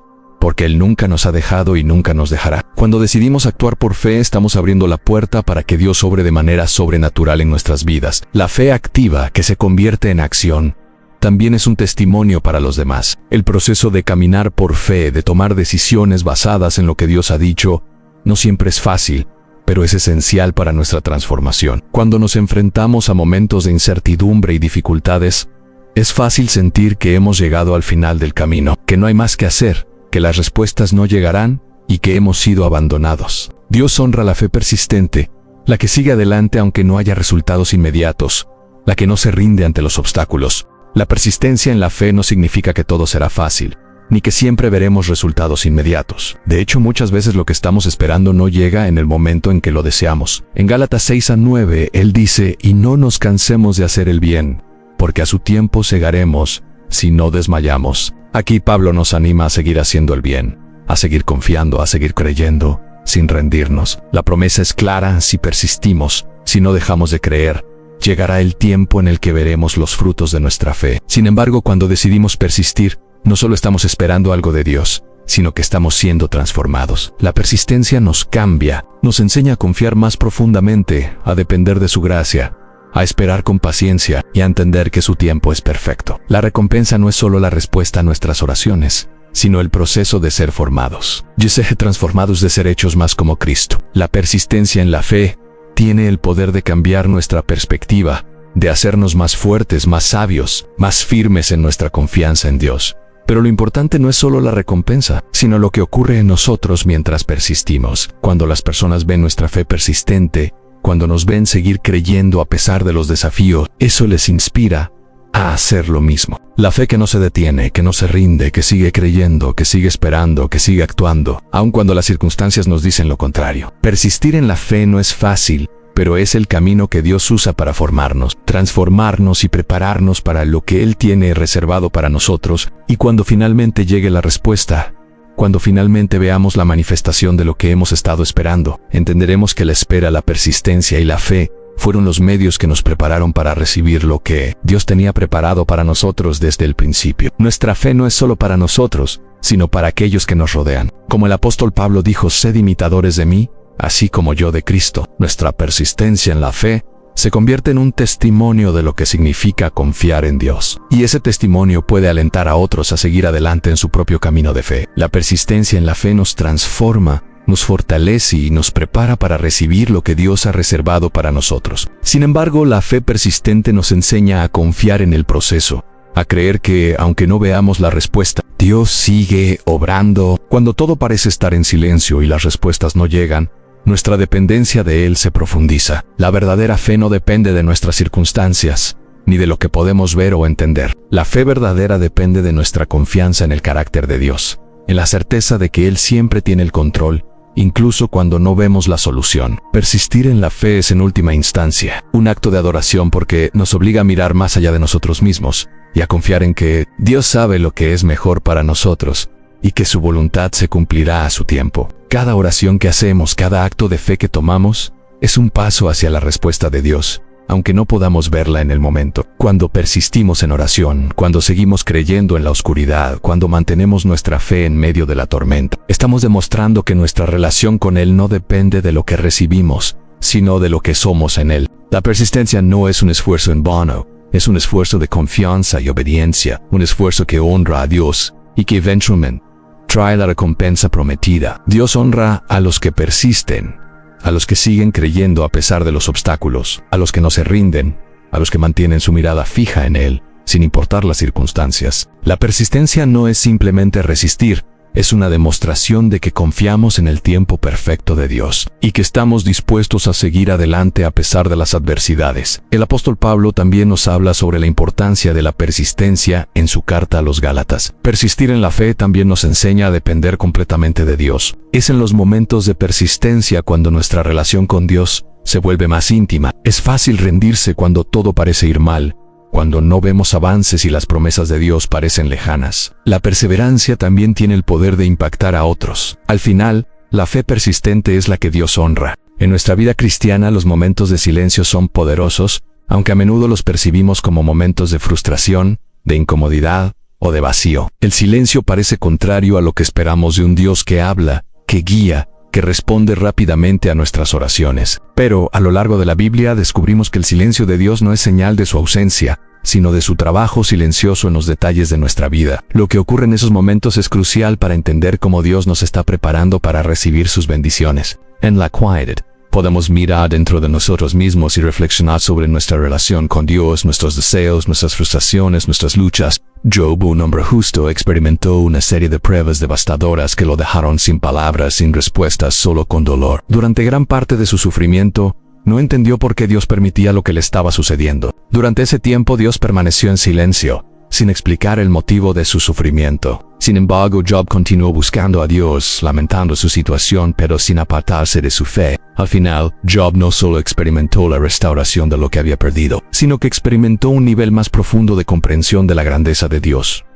porque Él nunca nos ha dejado y nunca nos dejará. Cuando decidimos actuar por fe, estamos abriendo la puerta para que Dios obre de manera sobrenatural en nuestras vidas. La fe activa, que se convierte en acción, también es un testimonio para los demás. El proceso de caminar por fe, de tomar decisiones basadas en lo que Dios ha dicho, no siempre es fácil, pero es esencial para nuestra transformación. Cuando nos enfrentamos a momentos de incertidumbre y dificultades, es fácil sentir que hemos llegado al final del camino, que no hay más que hacer, que las respuestas no llegarán y que hemos sido abandonados. Dios honra la fe persistente, la que sigue adelante aunque no haya resultados inmediatos, la que no se rinde ante los obstáculos. La persistencia en la fe no significa que todo será fácil, ni que siempre veremos resultados inmediatos. De hecho, muchas veces lo que estamos esperando no llega en el momento en que lo deseamos. En Gálatas 6:9, Él dice, y no nos cansemos de hacer el bien, porque a su tiempo segaremos, si no desmayamos. Aquí Pablo nos anima a seguir haciendo el bien, a seguir confiando, a seguir creyendo, sin rendirnos. La promesa es clara: si persistimos, si no dejamos de creer, llegará el tiempo en el que veremos los frutos de nuestra fe. Sin embargo, cuando decidimos persistir, no solo estamos esperando algo de Dios, sino que estamos siendo transformados. La persistencia nos cambia, nos enseña a confiar más profundamente, a depender de su gracia, a esperar con paciencia y a entender que su tiempo es perfecto. La recompensa no es solo la respuesta a nuestras oraciones, sino el proceso de ser formados. Yeseh transformados de ser hechos más como Cristo. La persistencia en la fe tiene el poder de cambiar nuestra perspectiva, de hacernos más fuertes, más sabios, más firmes en nuestra confianza en Dios. Pero lo importante no es solo la recompensa, sino lo que ocurre en nosotros mientras persistimos. Cuando las personas ven nuestra fe persistente, cuando nos ven seguir creyendo a pesar de los desafíos, eso les inspira a hacer lo mismo. La fe que no se detiene, que no se rinde, que sigue creyendo, que sigue esperando, que sigue actuando, aun cuando las circunstancias nos dicen lo contrario. Persistir en la fe no es fácil, pero es el camino que Dios usa para formarnos, transformarnos y prepararnos para lo que Él tiene reservado para nosotros, y cuando finalmente llegue la respuesta, cuando finalmente veamos la manifestación de lo que hemos estado esperando, entenderemos que la espera, la persistencia y la fe fueron los medios que nos prepararon para recibir lo que Dios tenía preparado para nosotros desde el principio. Nuestra fe no es solo para nosotros, sino para aquellos que nos rodean. Como el apóstol Pablo dijo, sed imitadores de mí, así como yo de Cristo. Nuestra persistencia en la fe se convierte en un testimonio de lo que significa confiar en Dios. Y ese testimonio puede alentar a otros a seguir adelante en su propio camino de fe. La persistencia en la fe nos transforma, nos fortalece y nos prepara para recibir lo que Dios ha reservado para nosotros. Sin embargo, la fe persistente nos enseña a confiar en el proceso, a creer que, aunque no veamos la respuesta, Dios sigue obrando. Cuando todo parece estar en silencio y las respuestas no llegan, nuestra dependencia de Él se profundiza. La verdadera fe no depende de nuestras circunstancias, ni de lo que podemos ver o entender. La fe verdadera depende de nuestra confianza en el carácter de Dios, en la certeza de que Él siempre tiene el control, incluso cuando no vemos la solución. Persistir en la fe es en última instancia un acto de adoración porque nos obliga a mirar más allá de nosotros mismos y a confiar en que Dios sabe lo que es mejor para nosotros y que su voluntad se cumplirá a su tiempo. Cada oración que hacemos, cada acto de fe que tomamos, es un paso hacia la respuesta de Dios, aunque no podamos verla en el momento. Cuando persistimos en oración, cuando seguimos creyendo en la oscuridad, cuando mantenemos nuestra fe en medio de la tormenta, estamos demostrando que nuestra relación con Él no depende de lo que recibimos, sino de lo que somos en Él. La persistencia no es un esfuerzo en vano, es un esfuerzo de confianza y obediencia, un esfuerzo que honra a Dios y que eventualmente trae la recompensa prometida. Dios honra a los que persisten, a los que siguen creyendo a pesar de los obstáculos, a los que no se rinden, a los que mantienen su mirada fija en Él, sin importar las circunstancias. La persistencia no es simplemente resistir, es una demostración de que confiamos en el tiempo perfecto de Dios y que estamos dispuestos a seguir adelante a pesar de las adversidades. El apóstol Pablo también nos habla sobre la importancia de la persistencia en su carta a los Gálatas. Persistir en la fe también nos enseña a depender completamente de Dios. Es en los momentos de persistencia cuando nuestra relación con Dios se vuelve más íntima. Es fácil rendirse cuando todo parece ir mal, cuando no vemos avances y las promesas de Dios parecen lejanas. La perseverancia también tiene el poder de impactar a otros. Al final, la fe persistente es la que Dios honra. En nuestra vida cristiana, los momentos de silencio son poderosos, aunque a menudo los percibimos como momentos de frustración, de incomodidad o de vacío. El silencio parece contrario a lo que esperamos de un Dios que habla, que guía, que responde rápidamente a nuestras oraciones. Pero, a lo largo de la Biblia descubrimos que el silencio de Dios no es señal de su ausencia, sino de su trabajo silencioso en los detalles de nuestra vida. Lo que ocurre en esos momentos es crucial para entender cómo Dios nos está preparando para recibir sus bendiciones. En la quietud, podemos mirar dentro de nosotros mismos y reflexionar sobre nuestra relación con Dios, nuestros deseos, nuestras frustraciones, nuestras luchas. Job, un hombre justo, experimentó una serie de pruebas devastadoras que lo dejaron sin palabras, sin respuestas, solo con dolor. Durante gran parte de su sufrimiento, no entendió por qué Dios permitía lo que le estaba sucediendo. Durante ese tiempo, Dios permaneció en silencio, sin explicar el motivo de su sufrimiento. Sin embargo, Job continuó buscando a Dios, lamentando su situación, pero sin apartarse de su fe. Al final, Job no solo experimentó la restauración de lo que había perdido, sino que experimentó un nivel más profundo de comprensión de la grandeza de Dios.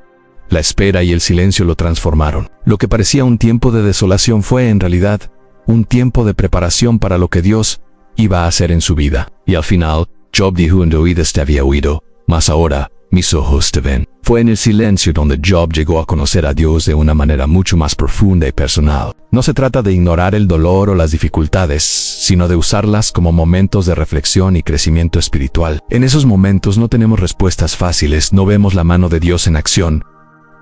La espera y el silencio lo transformaron. Lo que parecía un tiempo de desolación fue, en realidad, un tiempo de preparación para lo que Dios iba a hacer en su vida. Y al final, Job dijo: en oídas te había oído, mas ahora mis ojos te ven. Fue en el silencio donde Job llegó a conocer a Dios de una manera mucho más profunda y personal. No se trata de ignorar el dolor o las dificultades, sino de usarlas como momentos de reflexión y crecimiento espiritual. En esos momentos no tenemos respuestas fáciles, no vemos la mano de Dios en acción,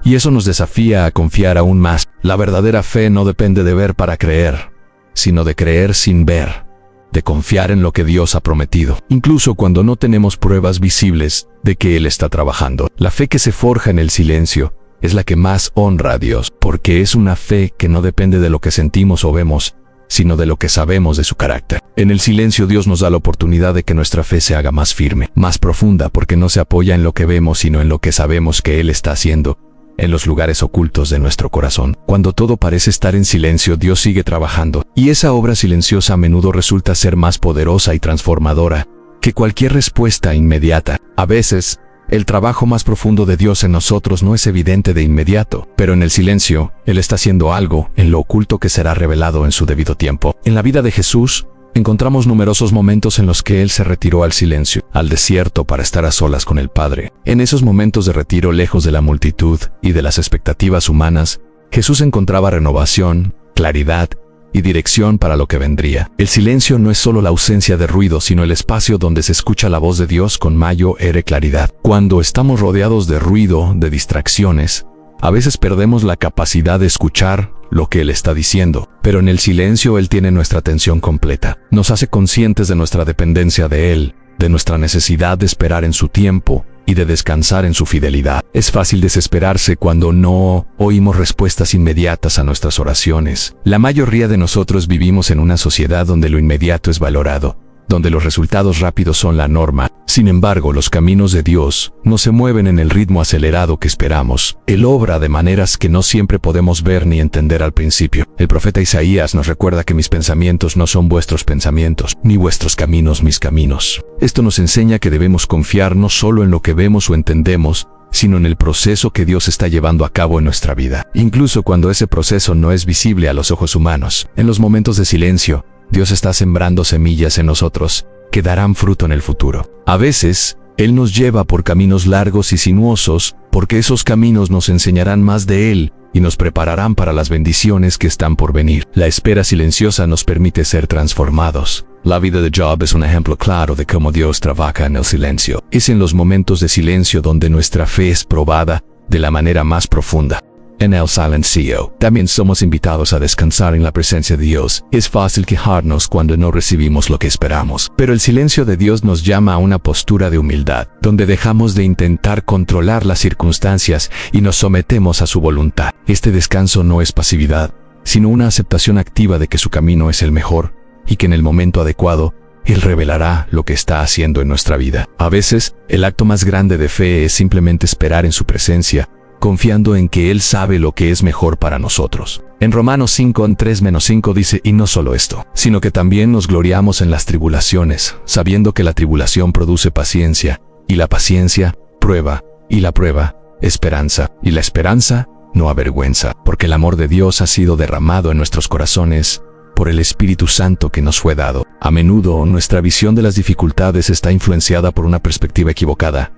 Y eso nos desafía a confiar aún más. La verdadera fe no depende de ver para creer, sino de creer sin ver, de confiar en lo que Dios ha prometido, incluso cuando no tenemos pruebas visibles de que Él está trabajando. La fe que se forja en el silencio es la que más honra a Dios, porque es una fe que no depende de lo que sentimos o vemos, sino de lo que sabemos de su carácter. En el silencio Dios nos da la oportunidad de que nuestra fe se haga más firme, más profunda, porque no se apoya en lo que vemos, sino en lo que sabemos que Él está haciendo en los lugares ocultos de nuestro corazón. Cuando todo parece estar en silencio, Dios sigue trabajando, y esa obra silenciosa a menudo resulta ser más poderosa y transformadora que cualquier respuesta inmediata. A veces, el trabajo más profundo de Dios en nosotros no es evidente de inmediato, pero en el silencio, Él está haciendo algo en lo oculto que será revelado en su debido tiempo. En la vida de Jesús, encontramos numerosos momentos en los que Él se retiró al silencio, al desierto, para estar a solas con el Padre. En esos momentos de retiro, lejos de la multitud y de las expectativas humanas, Jesús encontraba renovación, claridad y dirección para lo que vendría. El silencio no es solo la ausencia de ruido, sino el espacio donde se escucha la voz de Dios con mayor claridad. Cuando estamos rodeados de ruido, de distracciones, a veces perdemos la capacidad de escuchar lo que Él está diciendo, pero en el silencio Él tiene nuestra atención completa. Nos hace conscientes de nuestra dependencia de Él, de nuestra necesidad de esperar en su tiempo y de descansar en su fidelidad. Es fácil desesperarse cuando no oímos respuestas inmediatas a nuestras oraciones. La mayoría de nosotros vivimos en una sociedad donde lo inmediato es valorado, donde los resultados rápidos son la norma. Sin embargo, los caminos de Dios no se mueven en el ritmo acelerado que esperamos. Él obra de maneras que no siempre podemos ver ni entender al principio. El profeta Isaías nos recuerda que mis pensamientos no son vuestros pensamientos, ni vuestros caminos mis caminos. Esto nos enseña que debemos confiar no solo en lo que vemos o entendemos, sino en el proceso que Dios está llevando a cabo en nuestra vida, incluso cuando ese proceso no es visible a los ojos humanos. En los momentos de silencio, Dios está sembrando semillas en nosotros que darán fruto en el futuro. A veces, Él nos lleva por caminos largos y sinuosos, porque esos caminos nos enseñarán más de Él y nos prepararán para las bendiciones que están por venir. La espera silenciosa nos permite ser transformados. La vida de Job es un ejemplo claro de cómo Dios trabaja en el silencio. Es en los momentos de silencio donde nuestra fe es probada de la manera más profunda. En el silencio, también somos invitados a descansar en la presencia de Dios. Es fácil quejarnos cuando no recibimos lo que esperamos, pero el silencio de Dios nos llama a una postura de humildad, donde dejamos de intentar controlar las circunstancias y nos sometemos a su voluntad. Este descanso no es pasividad, sino una aceptación activa de que su camino es el mejor y que en el momento adecuado, Él revelará lo que está haciendo en nuestra vida. A veces, el acto más grande de fe es simplemente esperar en su presencia, confiando en que Él sabe lo que es mejor para nosotros. En Romanos 5:3-5 dice, y no solo esto, sino que también nos gloriamos en las tribulaciones, sabiendo que la tribulación produce paciencia, y la paciencia, prueba, y la prueba, esperanza, y la esperanza, no avergüenza, porque el amor de Dios ha sido derramado en nuestros corazones por el Espíritu Santo que nos fue dado. A menudo, nuestra visión de las dificultades está influenciada por una perspectiva equivocada.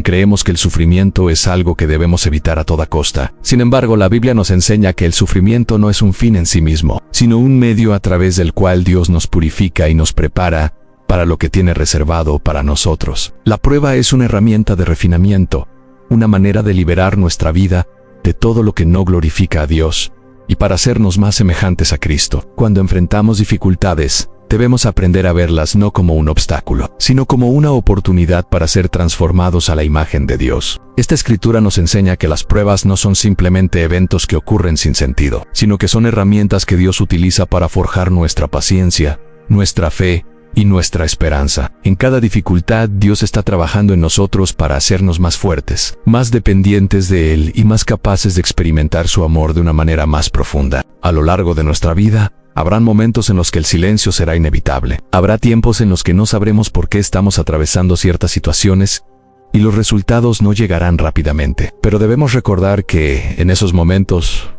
Creemos que el sufrimiento es algo que debemos evitar a toda costa. Sin embargo, la Biblia nos enseña que el sufrimiento no es un fin en sí mismo, sino un medio a través del cual Dios nos purifica y nos prepara para lo que tiene reservado para nosotros. La prueba es una herramienta de refinamiento, una manera de liberar nuestra vida de todo lo que no glorifica a Dios, y para hacernos más semejantes a Cristo. Cuando enfrentamos dificultades, debemos aprender a verlas no como un obstáculo, sino como una oportunidad para ser transformados a la imagen de Dios. Esta escritura nos enseña que las pruebas no son simplemente eventos que ocurren sin sentido, sino que son herramientas que Dios utiliza para forjar nuestra paciencia, nuestra fe y nuestra esperanza. En cada dificultad, Dios está trabajando en nosotros para hacernos más fuertes, más dependientes de Él y más capaces de experimentar su amor de una manera más profunda. A lo largo de nuestra vida, habrán momentos en los que el silencio será inevitable. Habrá tiempos en los que no sabremos por qué estamos atravesando ciertas situaciones y los resultados no llegarán rápidamente. Pero debemos recordar que, en esos momentos,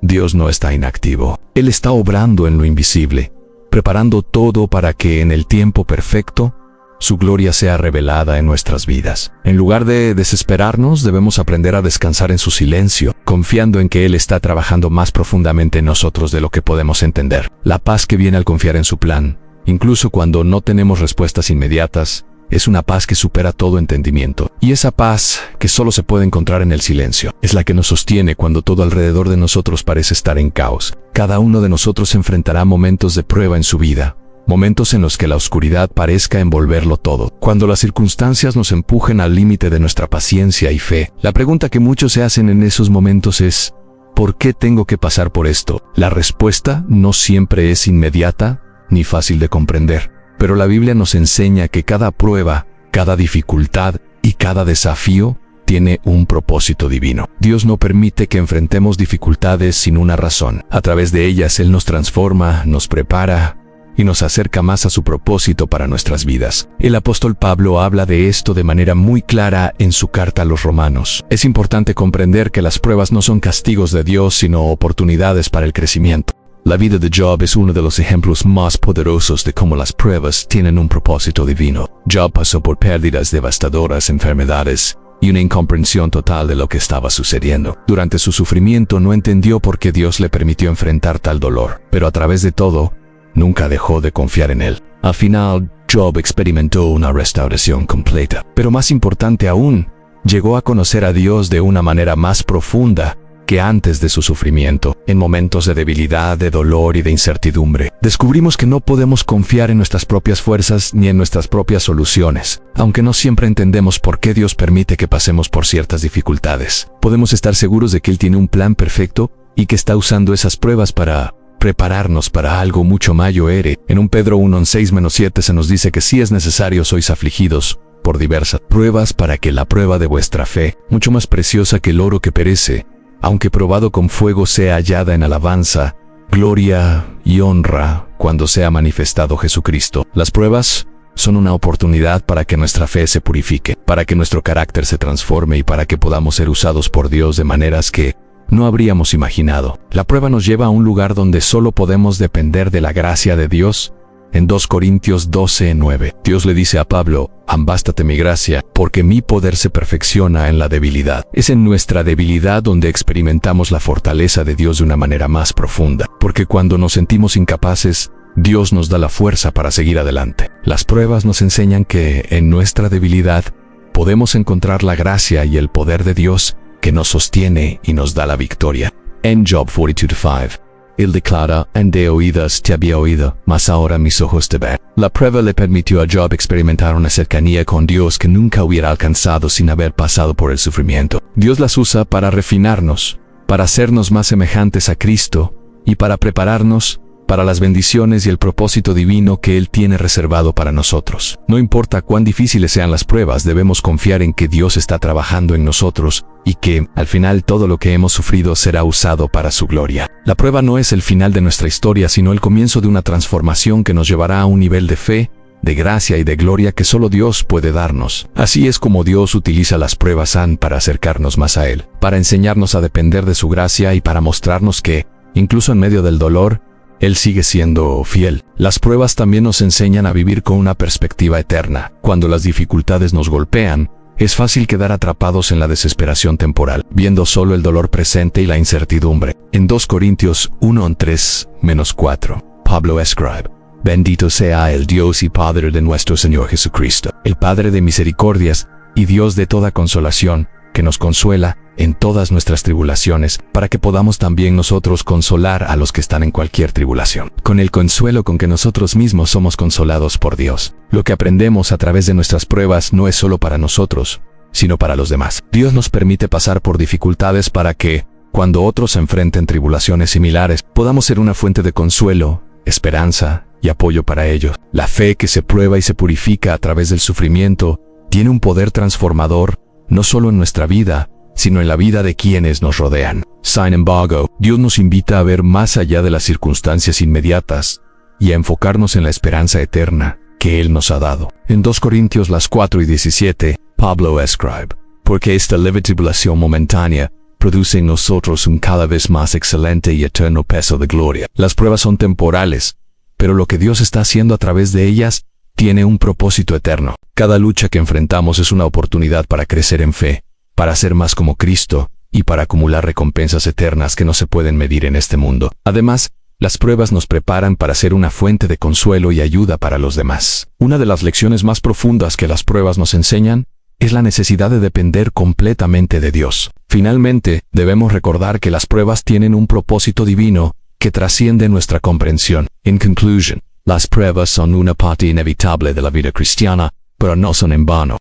Dios no está inactivo. Él está obrando en lo invisible, preparando todo para que en el tiempo perfecto, su gloria sea revelada en nuestras vidas. En lugar de desesperarnos, debemos aprender a descansar en su silencio, confiando en que Él está trabajando más profundamente en nosotros de lo que podemos entender. La paz que viene al confiar en su plan, incluso cuando no tenemos respuestas inmediatas, es una paz que supera todo entendimiento. Y esa paz, que solo se puede encontrar en el silencio, es la que nos sostiene cuando todo alrededor de nosotros parece estar en caos. Cada uno de nosotros enfrentará momentos de prueba en su vida, momentos en los que la oscuridad parezca envolverlo todo. Cuando las circunstancias nos empujen al límite de nuestra paciencia y fe, la pregunta que muchos se hacen en esos momentos es: ¿por qué tengo que pasar por esto? La respuesta no siempre es inmediata ni fácil de comprender, pero la Biblia nos enseña que cada prueba, cada dificultad y cada desafío tiene un propósito divino. Dios no permite que enfrentemos dificultades sin una razón. A través de ellas Él nos transforma, nos prepara y nos acerca más a su propósito para nuestras vidas. El apóstol Pablo habla de esto de manera muy clara en su carta a los Romanos. Es importante comprender que las pruebas no son castigos de Dios, sino oportunidades para el crecimiento. La vida de Job es uno de los ejemplos más poderosos de cómo las pruebas tienen un propósito divino. Job pasó por pérdidas devastadoras, enfermedades y una incomprensión total de lo que estaba sucediendo. Durante su sufrimiento no entendió por qué Dios le permitió enfrentar tal dolor, pero a través de todo, nunca dejó de confiar en Él. Al final, Job experimentó una restauración completa. Pero más importante aún, llegó a conocer a Dios de una manera más profunda que antes de su sufrimiento. En momentos de debilidad, de dolor y de incertidumbre, descubrimos que no podemos confiar en nuestras propias fuerzas ni en nuestras propias soluciones. Aunque no siempre entendemos por qué Dios permite que pasemos por ciertas dificultades, podemos estar seguros de que Él tiene un plan perfecto y que está usando esas pruebas para prepararnos para algo mucho mayor. En 1 Pedro 1:6-7 se nos dice que si es necesario sois afligidos por diversas pruebas, para que la prueba de vuestra fe, mucho más preciosa que el oro que perece, aunque probado con fuego, sea hallada en alabanza, gloria y honra cuando sea manifestado Jesucristo. Las pruebas son una oportunidad para que nuestra fe se purifique, para que nuestro carácter se transforme y para que podamos ser usados por Dios de maneras que no habríamos imaginado. La prueba nos lleva a un lugar donde solo podemos depender de la gracia de Dios. En 2 Corintios 12:9, Dios le dice a Pablo: «Bástate mi gracia, porque mi poder se perfecciona en la debilidad». Es en nuestra debilidad donde experimentamos la fortaleza de Dios de una manera más profunda, porque cuando nos sentimos incapaces, Dios nos da la fuerza para seguir adelante. Las pruebas nos enseñan que en nuestra debilidad podemos encontrar la gracia y el poder de Dios que nos sostiene y nos da la victoria. En Job 42:5, Él declara: «De oídas te había oído, mas ahora mis ojos te ven». La prueba le permitió a Job experimentar una cercanía con Dios que nunca hubiera alcanzado sin haber pasado por el sufrimiento. Dios las usa para refinarnos, para hacernos más semejantes a Cristo y para prepararnos para las bendiciones y el propósito divino que Él tiene reservado para nosotros. No importa cuán difíciles sean las pruebas, debemos confiar en que Dios está trabajando en nosotros y que, al final, todo lo que hemos sufrido será usado para su gloria. La prueba no es el final de nuestra historia, sino el comienzo de una transformación que nos llevará a un nivel de fe, de gracia y de gloria que solo Dios puede darnos. Así es como Dios utiliza las pruebas para acercarnos más a Él, para enseñarnos a depender de su gracia y para mostrarnos que, incluso en medio del dolor, Él sigue siendo fiel. Las pruebas también nos enseñan a vivir con una perspectiva eterna. Cuando las dificultades nos golpean, es fácil quedar atrapados en la desesperación temporal, viendo solo el dolor presente y la incertidumbre. En 2 Corintios 1:3-4, Pablo escribe: «Bendito sea el Dios y Padre de nuestro Señor Jesucristo, el Padre de misericordias y Dios de toda consolación, que nos consuela en todas nuestras tribulaciones, para que podamos también nosotros consolar a los que están en cualquier tribulación, con el consuelo con que nosotros mismos somos consolados por Dios». Lo que aprendemos a través de nuestras pruebas no es solo para nosotros, sino para los demás. Dios nos permite pasar por dificultades para que, cuando otros enfrenten tribulaciones similares, podamos ser una fuente de consuelo, esperanza y apoyo para ellos. La fe que se prueba y se purifica a través del sufrimiento tiene un poder transformador, no solo en nuestra vida, sino en la vida de quienes nos rodean. Sin embargo, Dios nos invita a ver más allá de las circunstancias inmediatas y a enfocarnos en la esperanza eterna que Él nos ha dado. En 2 Corintios 4:17, Pablo escribe: «Porque esta leve tribulación momentánea produce en nosotros un cada vez más excelente y eterno peso de gloria». Las pruebas son temporales, pero lo que Dios está haciendo a través de ellas tiene un propósito eterno. Cada lucha que enfrentamos es una oportunidad para crecer en fe, para ser más como Cristo y para acumular recompensas eternas que no se pueden medir en este mundo. Además, Las pruebas nos preparan para ser una fuente de consuelo y ayuda para los demás. Una de las lecciones más profundas que las pruebas nos enseñan es la necesidad de depender completamente de Dios. Finalmente, debemos recordar que las pruebas tienen un propósito divino que trasciende nuestra comprensión. In conclusion, las pruebas son una parte inevitable de la vida cristiana, pero no son en vano.